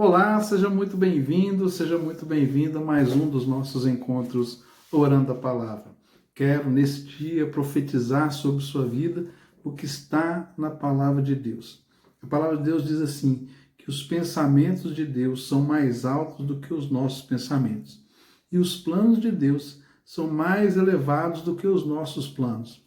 Olá, seja muito bem-vindo, seja muito bem-vinda a mais um dos nossos encontros Orando a Palavra. Quero, nesse dia, profetizar sobre sua vida o que está na Palavra de Deus. A Palavra de Deus diz assim, que os pensamentos de Deus são mais altos do que os nossos pensamentos. E os planos de Deus são mais elevados do que os nossos planos.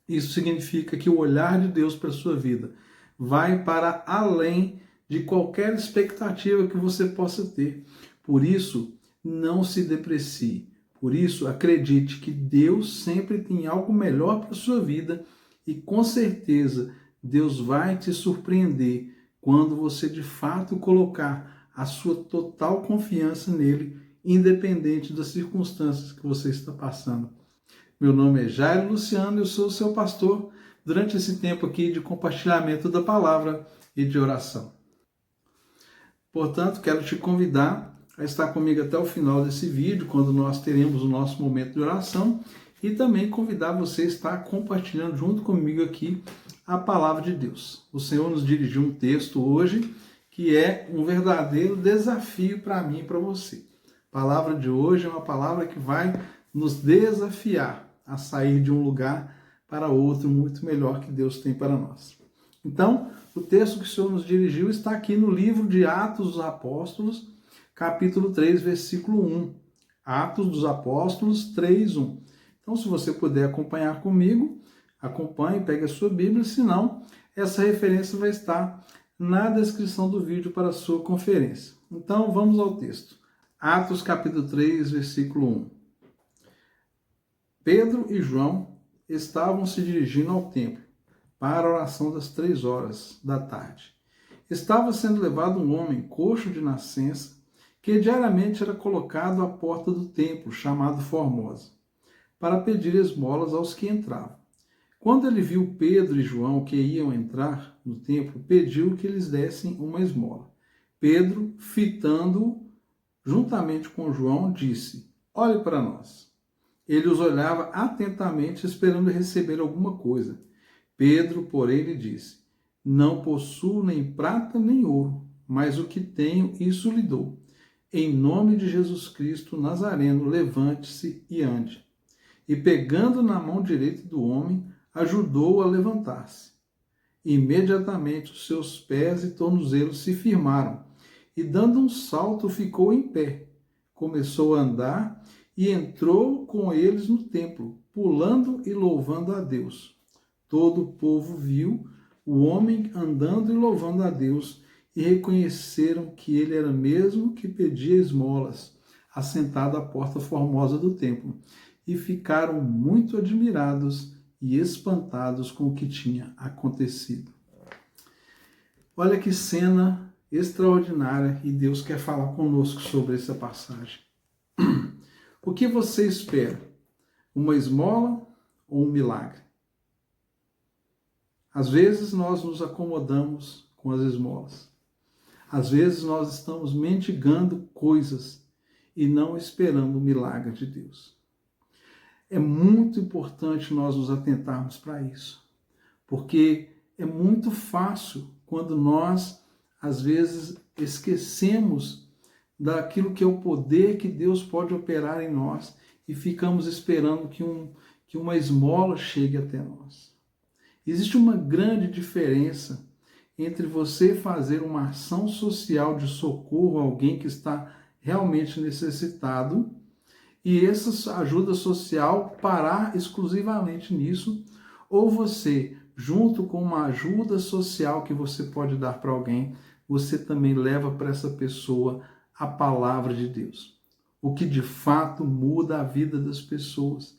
Isso significa que o olhar de Deus para a sua vida vai para além de qualquer expectativa que você possa ter. Por isso, não se deprecie. Por isso, acredite que Deus sempre tem algo melhor para a sua vida e, com certeza, Deus vai te surpreender quando você, de fato, colocar a sua total confiança nele, independente das circunstâncias que você está passando. Meu nome é Jairo Luciano e eu sou o seu pastor durante esse tempo aqui de compartilhamento da palavra e de oração. Portanto, quero te convidar a estar comigo até o final desse vídeo, quando nós teremos o nosso momento de oração, e também convidar você a estar compartilhando junto comigo aqui a palavra de Deus. O Senhor nos dirigiu um texto hoje que é um verdadeiro desafio para mim e para você. A palavra de hoje é uma palavra que vai nos desafiar a sair de um lugar para outro muito melhor que Deus tem para nós. Então, o texto que o Senhor nos dirigiu está aqui no livro de Atos dos Apóstolos, capítulo 3, versículo 1. Atos dos Apóstolos 3, 1. Então, se você puder acompanhar comigo, acompanhe, pegue a sua Bíblia, senão essa referência vai estar na descrição do vídeo para a sua conferência. Então, vamos ao texto. Atos, capítulo 3, versículo 1. Pedro e João estavam se dirigindo ao templo para a oração das 3 horas da tarde. Estava sendo levado um homem coxo de nascença, que diariamente era colocado à porta do templo, chamado Formosa, para pedir esmolas aos que entravam. Quando ele viu Pedro e João que iam entrar no templo, pediu que eles dessem uma esmola. Pedro, fitando-o juntamente com João, disse: "Olhe para nós." Ele os olhava atentamente, esperando receber alguma coisa. Pedro, porém, lhe disse: "Não possuo nem prata nem ouro, mas o que tenho, isso lhe dou. Em nome de Jesus Cristo Nazareno, levante-se e ande." E pegando na mão direita do homem, ajudou-o a levantar-se. Imediatamente os seus pés e tornozelos se firmaram, e dando um salto ficou em pé. Começou a andar e entrou com eles no templo, pulando e louvando a Deus. Todo o povo viu o homem andando e louvando a Deus e reconheceram que ele era mesmo que pedia esmolas, assentado à porta formosa do templo, e ficaram muito admirados e espantados com o que tinha acontecido. Olha que cena extraordinária, e Deus quer falar conosco sobre essa passagem. O que você espera? Uma esmola ou um milagre? Às vezes nós nos acomodamos com as esmolas. Às vezes nós estamos mendigando coisas e não esperando o milagre de Deus. É muito importante nós nos atentarmos para isso, porque é muito fácil quando nós, às vezes, esquecemos daquilo que é o poder que Deus pode operar em nós e ficamos esperando que uma esmola chegue até nós. Existe uma grande diferença entre você fazer uma ação social de socorro a alguém que está realmente necessitado e essa ajuda social parar exclusivamente nisso, ou você, junto com uma ajuda social que você pode dar para alguém, você também leva para essa pessoa a palavra de Deus. O que de fato muda a vida das pessoas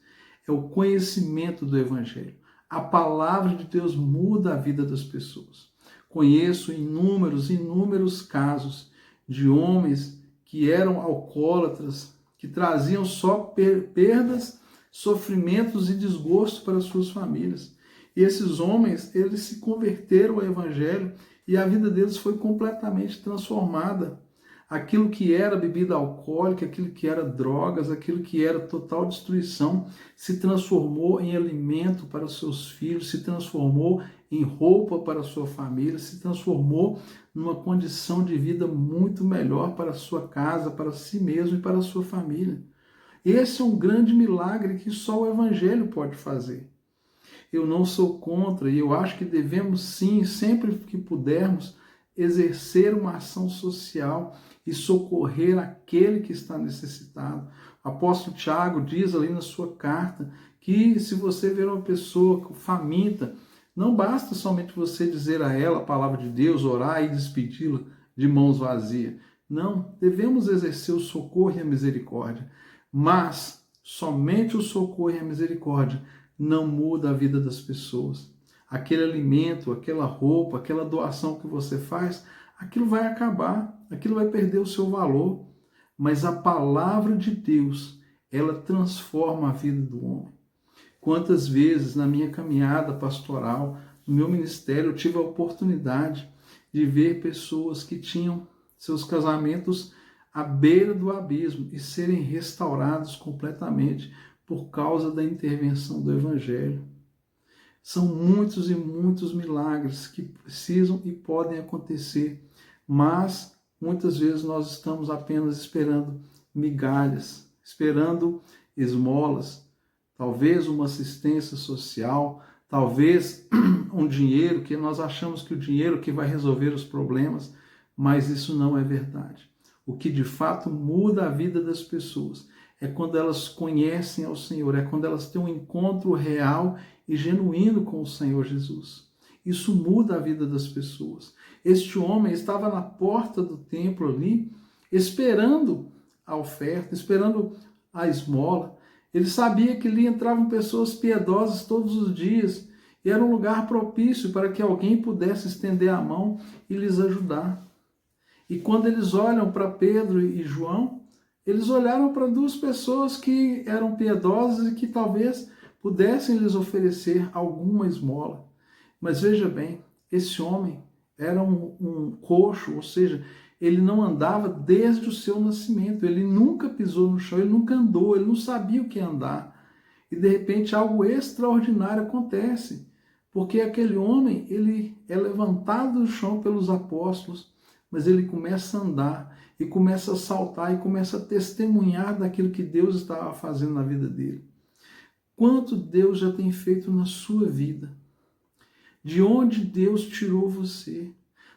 é o conhecimento do Evangelho. A palavra de Deus muda a vida das pessoas. Conheço inúmeros casos de homens que eram alcoólatras, que traziam só perdas, sofrimentos e desgosto para suas famílias. E esses homens, eles se converteram ao Evangelho e a vida deles foi completamente transformada. Aquilo que era bebida alcoólica, aquilo que era drogas, aquilo que era total destruição, se transformou em alimento para os seus filhos, se transformou em roupa para a sua família, se transformou numa condição de vida muito melhor para a sua casa, para si mesmo e para a sua família. Esse é um grande milagre que só o Evangelho pode fazer. Eu não sou contra e eu acho que devemos sim, sempre que pudermos, exercer uma ação social e socorrer aquele que está necessitado. O apóstolo Tiago diz ali na sua carta que se você ver uma pessoa faminta, não basta somente você dizer a ela a palavra de Deus, orar e despedi-la de mãos vazias. Não, devemos exercer o socorro e a misericórdia. Mas somente o socorro e a misericórdia não muda a vida das pessoas. Aquele alimento, aquela roupa, aquela doação que você faz, aquilo vai acabar, aquilo vai perder o seu valor. Mas a palavra de Deus, ela transforma a vida do homem. Quantas vezes na minha caminhada pastoral, no meu ministério, eu tive a oportunidade de ver pessoas que tinham seus casamentos à beira do abismo e serem restaurados completamente por causa da intervenção do Evangelho. São muitos e muitos milagres que precisam e podem acontecer, mas muitas vezes nós estamos apenas esperando migalhas, esperando esmolas, talvez uma assistência social, talvez um dinheiro, que nós achamos que o dinheiro que vai resolver os problemas, mas isso não é verdade. O que de fato muda a vida das pessoas é quando elas conhecem ao Senhor, é quando elas têm um encontro real e genuíno com o Senhor Jesus. Isso muda a vida das pessoas. Este homem estava na porta do templo ali, esperando a oferta, esperando a esmola. Ele sabia que ali entravam pessoas piedosas todos os dias e era um lugar propício para que alguém pudesse estender a mão e lhes ajudar. E quando eles olham para Pedro e João, eles olharam para duas pessoas que eram piedosas e que talvez pudessem lhes oferecer alguma esmola. Mas veja bem, esse homem era um coxo, ou seja, ele não andava desde o seu nascimento, ele nunca pisou no chão, ele nunca andou, ele não sabia o que é andar. E de repente algo extraordinário acontece, porque aquele homem, ele é levantado do chão pelos apóstolos, mas ele começa a andar e começa a saltar e começa a testemunhar daquilo que Deus estava fazendo na vida dele. Quanto Deus já tem feito na sua vida? De onde Deus tirou você?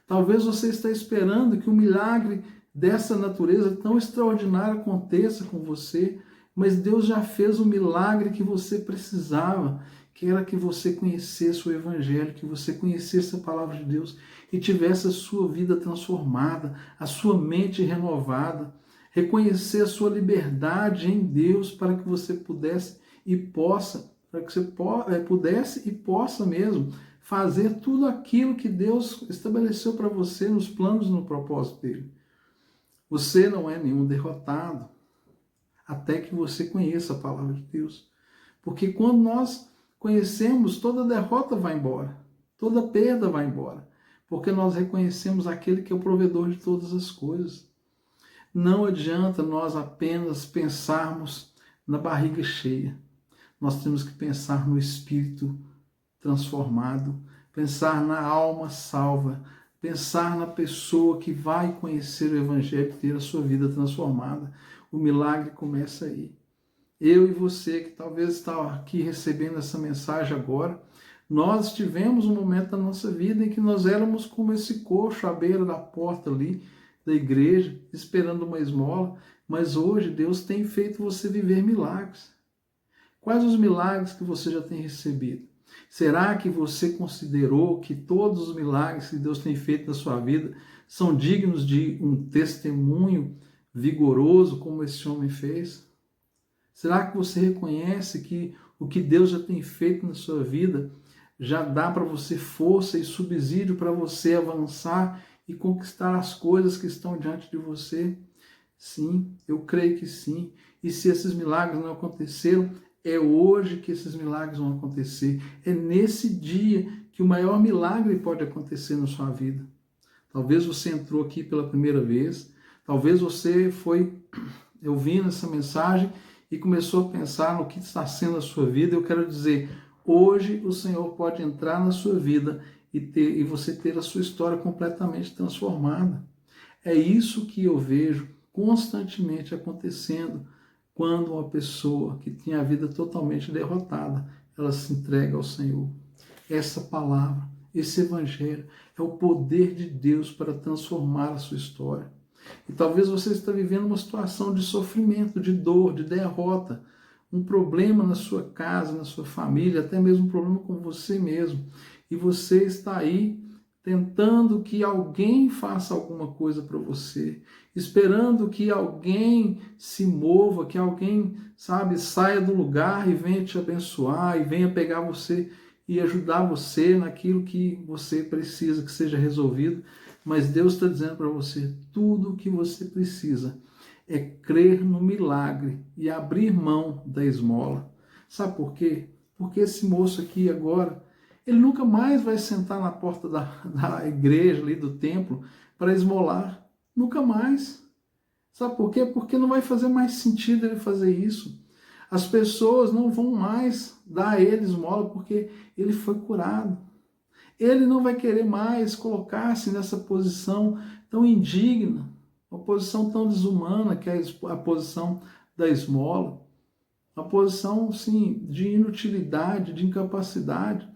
Talvez você está esperando que um milagre dessa natureza tão extraordinário aconteça com você, mas Deus já fez o milagre que você precisava, que era que você conhecesse o Evangelho, que você conhecesse a palavra de Deus e tivesse a sua vida transformada, a sua mente renovada, reconhecer a sua liberdade em Deus para que você pudesse e possa, para que você pudesse e possa mesmo fazer tudo aquilo que Deus estabeleceu para você nos planos e no propósito dele. Você não é nenhum derrotado, até que você conheça a palavra de Deus. Porque quando nós conhecemos, toda derrota vai embora, toda perda vai embora, porque nós reconhecemos aquele que é o provedor de todas as coisas. Não adianta nós apenas pensarmos na barriga cheia. Nós temos que pensar no espírito transformado, pensar na alma salva, pensar na pessoa que vai conhecer o Evangelho e ter a sua vida transformada. O milagre começa aí. Eu e você que talvez está aqui recebendo essa mensagem agora, nós tivemos um momento da nossa vida em que nós éramos como esse coxo à beira da porta ali da igreja, esperando uma esmola, mas hoje Deus tem feito você viver milagres. Quais os milagres que você já tem recebido? Será que você considerou que todos os milagres que Deus tem feito na sua vida são dignos de um testemunho vigoroso como esse homem fez? Será que você reconhece que o que Deus já tem feito na sua vida já dá para você força e subsídio para você avançar e conquistar as coisas que estão diante de você? Sim, eu creio que sim. E se esses milagres não aconteceram, é hoje que esses milagres vão acontecer. É nesse dia que o maior milagre pode acontecer na sua vida. Talvez você entrou aqui pela primeira vez, talvez você foi ouvindo essa mensagem e começou a pensar no que está sendo a sua vida. Eu quero dizer, hoje o Senhor pode entrar na sua vida e você ter a sua história completamente transformada. É isso que eu vejo constantemente acontecendo quando uma pessoa que tinha a vida totalmente derrotada, ela se entrega ao Senhor. Essa palavra, esse evangelho é o poder de Deus para transformar a sua história. E talvez você esteja vivendo uma situação de sofrimento, de dor, de derrota, um problema na sua casa, na sua família, até mesmo um problema com você mesmo. E você está aí tentando que alguém faça alguma coisa para você, esperando que alguém se mova, que alguém, sabe, saia do lugar e venha te abençoar e venha pegar você e ajudar você naquilo que você precisa que seja resolvido. Mas Deus está dizendo para você, tudo o que você precisa é crer no milagre e abrir mão da esmola. Sabe por quê? Porque esse moço aqui agora, ele nunca mais vai sentar na porta da igreja, ali do templo, para esmolar. Nunca mais. Sabe por quê? Porque não vai fazer mais sentido ele fazer isso. As pessoas não vão mais dar a ele esmola porque ele foi curado. Ele não vai querer mais colocar-se nessa posição tão indigna, uma posição tão desumana que é a posição da esmola, uma posição, sim, de inutilidade, de incapacidade.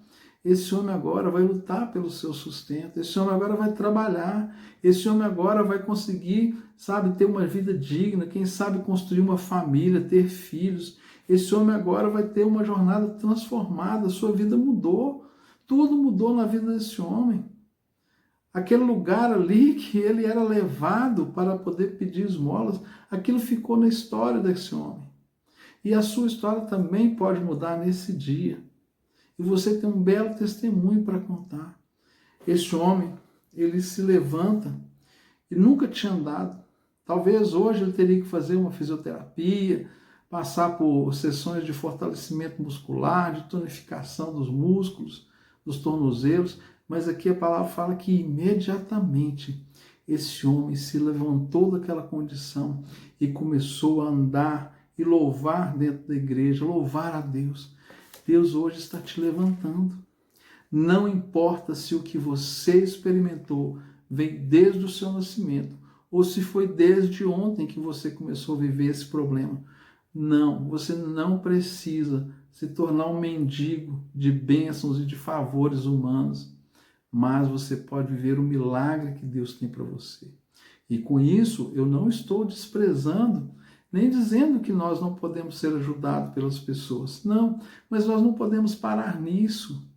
Esse homem agora vai lutar pelo seu sustento, esse homem agora vai trabalhar, esse homem agora vai conseguir, sabe, ter uma vida digna, quem sabe construir uma família, ter filhos. Esse homem agora vai ter uma jornada transformada, sua vida mudou. Tudo mudou na vida desse homem. Aquele lugar ali que ele era levado para poder pedir esmolas, aquilo ficou na história desse homem. E a sua história também pode mudar nesse dia. E você tem um belo testemunho para contar. Esse homem, ele se levanta e nunca tinha andado. Talvez hoje ele teria que fazer uma fisioterapia, passar por sessões de fortalecimento muscular, de tonificação dos músculos, dos tornozelos, mas aqui a palavra fala que imediatamente esse homem se levantou daquela condição e começou a andar e louvar dentro da igreja, louvar a Deus. Deus hoje está te levantando. Não importa se o que você experimentou vem desde o seu nascimento ou se foi desde ontem que você começou a viver esse problema. Não, você não precisa se tornar um mendigo de bênçãos e de favores humanos, mas você pode viver o milagre que Deus tem para você. E com isso, eu não estou desprezando, nem dizendo que nós não podemos ser ajudados pelas pessoas. Não, mas nós não podemos parar nisso.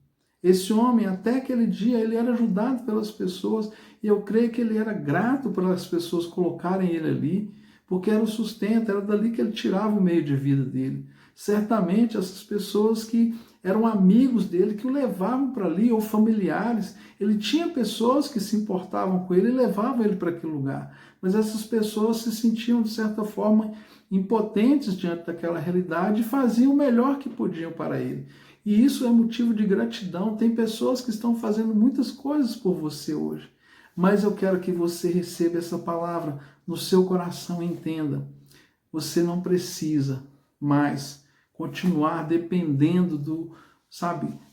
Esse homem, até aquele dia, ele era ajudado pelas pessoas, e eu creio que ele era grato pelas pessoas colocarem ele ali, porque era o sustento, era dali que ele tirava o meio de vida dele. Certamente essas pessoas que eram amigos dele, que o levavam para ali, ou familiares, ele tinha pessoas que se importavam com ele e levavam ele para aquele lugar. Mas essas pessoas se sentiam, de certa forma, impotentes diante daquela realidade e faziam o melhor que podiam para ele. E isso é motivo de gratidão. Tem pessoas que estão fazendo muitas coisas por você hoje. Mas eu quero que você receba essa palavra no seu coração e entenda. Você não precisa mais continuar dependendo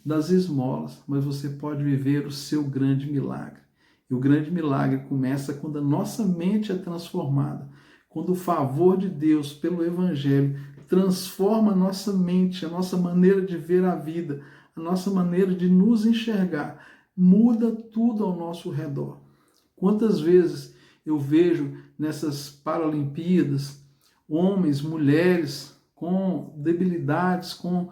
das esmolas, mas você pode viver o seu grande milagre. E o grande milagre começa quando a nossa mente é transformada, quando o favor de Deus pelo Evangelho transforma a nossa mente, a nossa maneira de ver a vida, a nossa maneira de nos enxergar, muda tudo ao nosso redor. Quantas vezes eu vejo nessas Paralimpíadas homens, mulheres com debilidades, com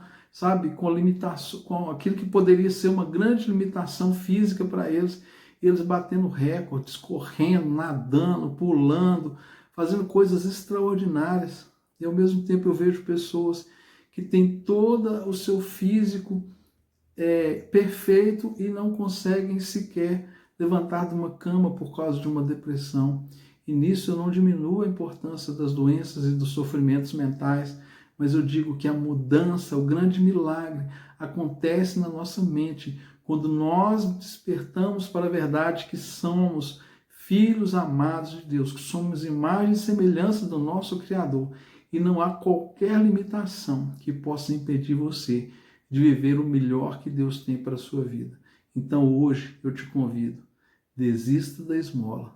limitação, com aquilo que poderia ser uma grande limitação física para eles, eles batendo recordes, correndo, nadando, pulando, fazendo coisas extraordinárias. E ao mesmo tempo eu vejo pessoas que têm todo o seu físico perfeito e não conseguem sequer levantar de uma cama por causa de uma depressão. E nisso eu não diminuo a importância das doenças e dos sofrimentos mentais, mas eu digo que a mudança, o grande milagre, acontece na nossa mente quando nós despertamos para a verdade que somos filhos amados de Deus, que somos imagem e semelhança do nosso Criador, e não há qualquer limitação que possa impedir você de viver o melhor que Deus tem para a sua vida. Então hoje eu te convido, desista da esmola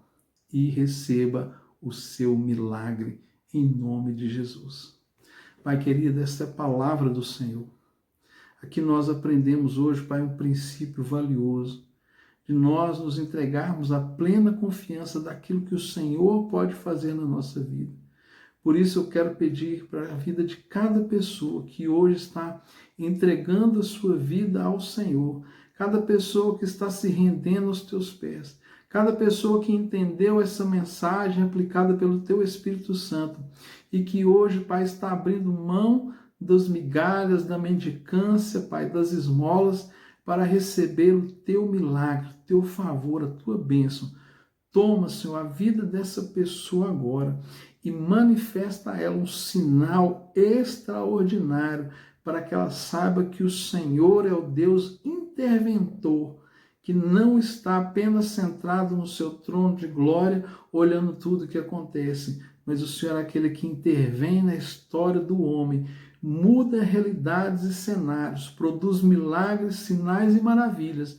e receba o seu milagre em nome de Jesus. Pai querido, esta é a palavra do Senhor. Aqui nós aprendemos hoje, Pai, um princípio valioso de nós nos entregarmos à plena confiança daquilo que o Senhor pode fazer na nossa vida. Por isso eu quero pedir para a vida de cada pessoa que hoje está entregando a sua vida ao Senhor, cada pessoa que está se rendendo aos teus pés, cada pessoa que entendeu essa mensagem aplicada pelo teu Espírito Santo e que hoje, Pai, está abrindo mão das migalhas, da mendicância, Pai, das esmolas, para receber o teu milagre, o teu favor, a tua bênção. Toma, Senhor, a vida dessa pessoa agora e manifesta a ela um sinal extraordinário para que ela saiba que o Senhor é o Deus interventor, que não está apenas centrado no seu trono de glória, olhando tudo o que acontece, mas o Senhor é aquele que intervém na história do homem, muda realidades e cenários, produz milagres, sinais e maravilhas,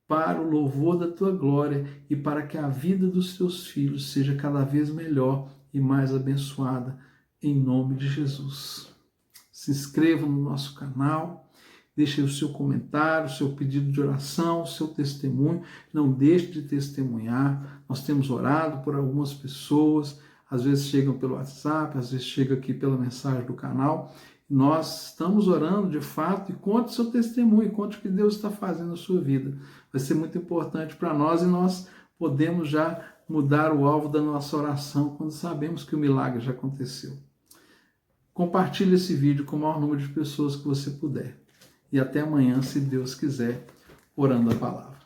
para o louvor da tua glória e para que a vida dos teus filhos seja cada vez melhor e mais abençoada, em nome de Jesus. Se inscreva no nosso canal, deixe o seu comentário, o seu pedido de oração, o seu testemunho, não deixe de testemunhar. Nós temos orado por algumas pessoas, às vezes chegam pelo WhatsApp, às vezes chega aqui pela mensagem do canal. Nós estamos orando de fato e conte o seu testemunho, conte o que Deus está fazendo na sua vida. Vai ser muito importante para nós e nós podemos já mudar o alvo da nossa oração quando sabemos que o milagre já aconteceu. Compartilhe esse vídeo com o maior número de pessoas que você puder. E até amanhã, se Deus quiser, orando a palavra.